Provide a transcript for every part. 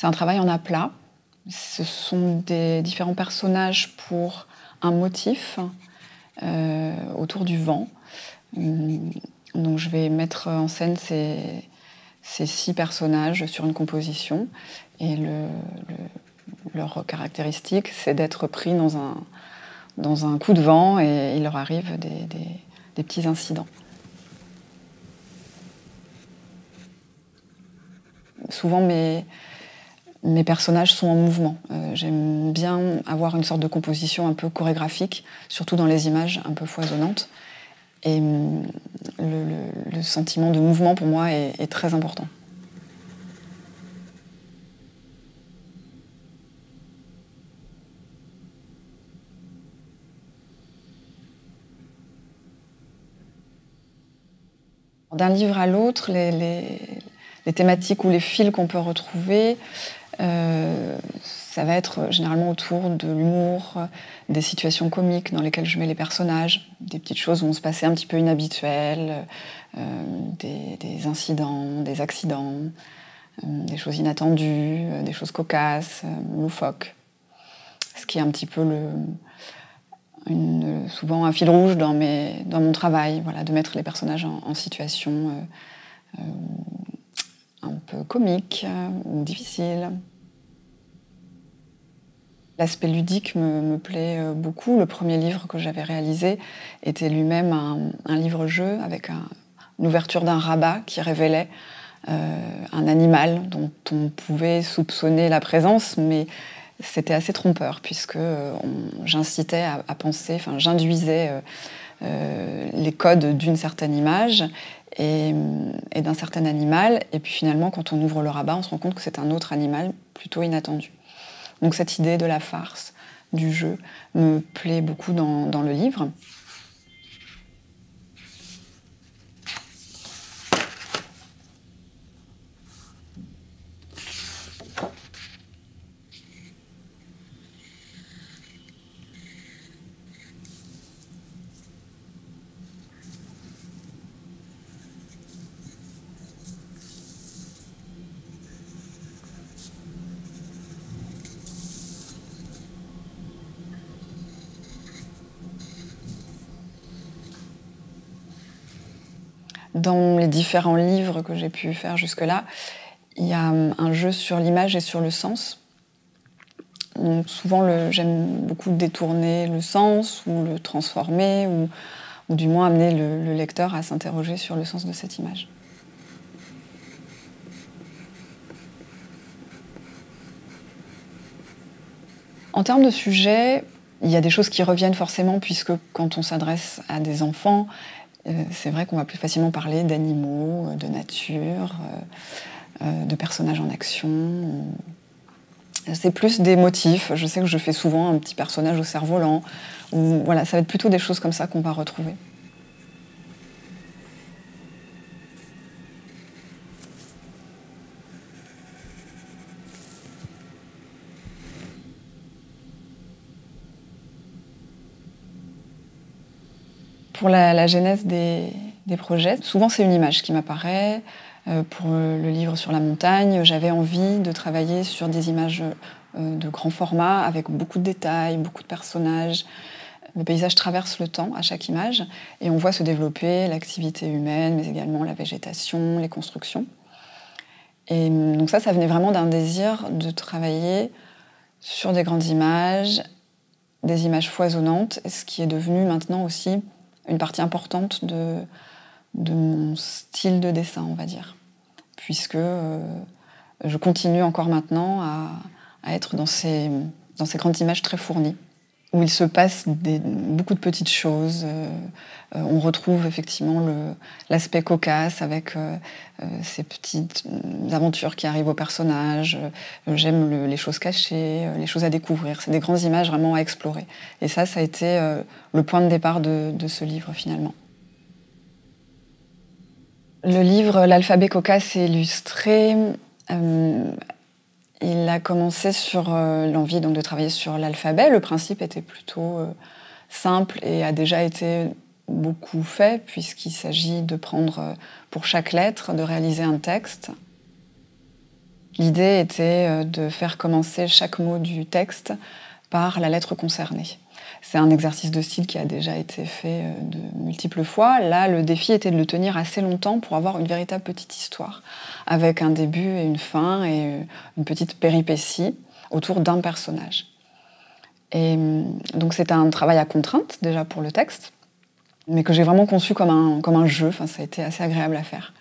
C'est un travail en aplat. Ce sont des différents personnages pour un motif autour du vent. Donc je vais mettre en scène ces 6 personnages sur une composition. Et leur caractéristique, c'est d'être pris dans un coup de vent et il leur arrive des petits incidents. Souvent, mes personnages sont en mouvement. J'aime bien avoir une sorte de composition un peu chorégraphique, surtout dans les images un peu foisonnantes. Et le sentiment de mouvement, pour moi, est très important. D'un livre à l'autre, les thématiques ou les fils qu'on peut retrouver, ça va être généralement autour de l'humour, des situations comiques dans lesquelles je mets les personnages, des petites choses qui vont se passer un petit peu inhabituelles, des incidents, des accidents, des choses inattendues, des choses cocasses, loufoques. Ce qui est un petit peu souvent un fil rouge dans mon travail, voilà, de mettre les personnages en situation un peu comique ou difficile. L'aspect ludique me plaît beaucoup. Le premier livre que j'avais réalisé était lui-même un livre-jeu avec une ouverture d'un rabat qui révélait un animal dont on pouvait soupçonner la présence, mais c'était assez trompeur puisque j'incitais à penser, enfin j'induisais les codes d'une certaine image et d'un certain animal, et puis finalement quand on ouvre le rabat, on se rend compte que c'est un autre animal plutôt inattendu. Donc cette idée de la farce, du jeu, me plaît beaucoup dans le livre. Dans les différents livres que j'ai pu faire jusque-là, il y a un jeu sur l'image et sur le sens. Donc souvent, j'aime beaucoup détourner le sens ou le transformer ou du moins amener le lecteur à s'interroger sur le sens de cette image. En termes de sujet, il y a des choses qui reviennent forcément puisque quand on s'adresse à des enfants, c'est vrai qu'on va plus facilement parler d'animaux, de nature, de personnages en action. C'est plus des motifs. Je sais que je fais souvent un petit personnage au cerf-volant. Voilà, ça va être plutôt des choses comme ça qu'on va retrouver. Pour la genèse des projets, souvent c'est une image qui m'apparaît. Pour le livre sur la montagne, j'avais envie de travailler sur des images de grand format, avec beaucoup de détails, beaucoup de personnages. Le paysage traverse le temps à chaque image, et on voit se développer l'activité humaine, mais également la végétation, les constructions. Et donc ça venait vraiment d'un désir de travailler sur des grandes images, des images foisonnantes, ce qui est devenu maintenant aussi une partie importante de mon style de dessin, on va dire. Puisque je continue encore maintenant à être dans ces grandes images très fournies, où il se passe beaucoup de petites choses. On retrouve effectivement l'aspect cocasse avec ces petites aventures qui arrivent aux personnages. J'aime les choses cachées, les choses à découvrir. C'est des grandes images vraiment à explorer. Et ça a été le point de départ de ce livre, finalement. Le livre L'alphabet cocasse et illustré, il a commencé sur l'envie donc, de travailler sur l'alphabet. Le principe était plutôt simple et a déjà été beaucoup fait, puisqu'il s'agit de prendre pour chaque lettre, de réaliser un texte. L'idée était de faire commencer chaque mot du texte par la lettre concernée. C'est un exercice de style qui a déjà été fait de multiples fois. Là, le défi était de le tenir assez longtemps pour avoir une véritable petite histoire, avec un début et une fin et une petite péripétie autour d'un personnage. Et donc c'était un travail à contrainte, déjà pour le texte, mais que j'ai vraiment conçu comme un jeu. Enfin, ça a été assez agréable à faire.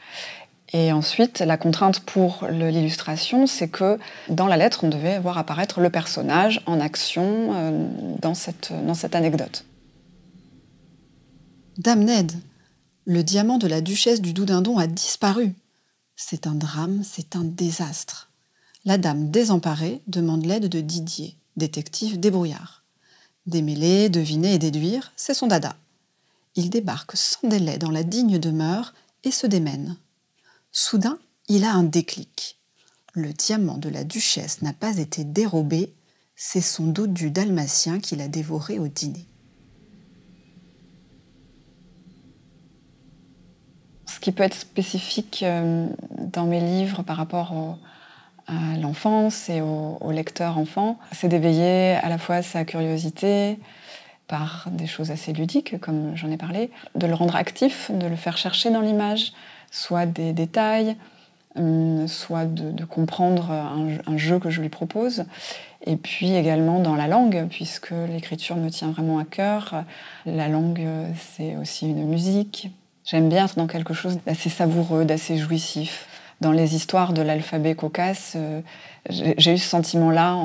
Et ensuite, la contrainte pour l'illustration, c'est que dans la lettre, on devait voir apparaître le personnage en action dans cette anecdote. Dame Ned, le diamant de la duchesse du Doudindon a disparu. C'est un drame, c'est un désastre. La dame désemparée demande l'aide de Didier, détective débrouillard. Démêler, deviner et déduire, c'est son dada. Il débarque sans délai dans la digne demeure et se démène. Soudain, il a un déclic. Le diamant de la duchesse n'a pas été dérobé, c'est son dodu dalmatien qui l'a dévoré au dîner. Ce qui peut être spécifique dans mes livres par rapport à l'enfance et au lecteur enfant, c'est d'éveiller à la fois sa curiosité par des choses assez ludiques, comme j'en ai parlé, de le rendre actif, de le faire chercher dans l'image, soit des détails, soit de comprendre un jeu que je lui propose, et puis également dans la langue, puisque l'écriture me tient vraiment à cœur. La langue, c'est aussi une musique. J'aime bien être dans quelque chose d'assez savoureux, d'assez jouissif. Dans les histoires de l'alphabet cocasse, j'ai eu ce sentiment-là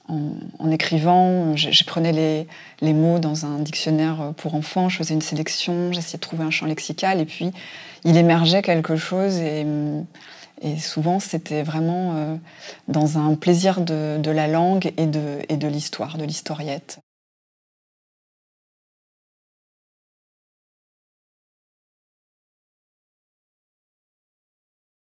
en écrivant. Je prenais les mots dans un dictionnaire pour enfants, je faisais une sélection, j'essayais de trouver un champ lexical, et puis il émergeait quelque chose, et souvent c'était vraiment dans un plaisir de la langue et de l'histoire, de l'historiette.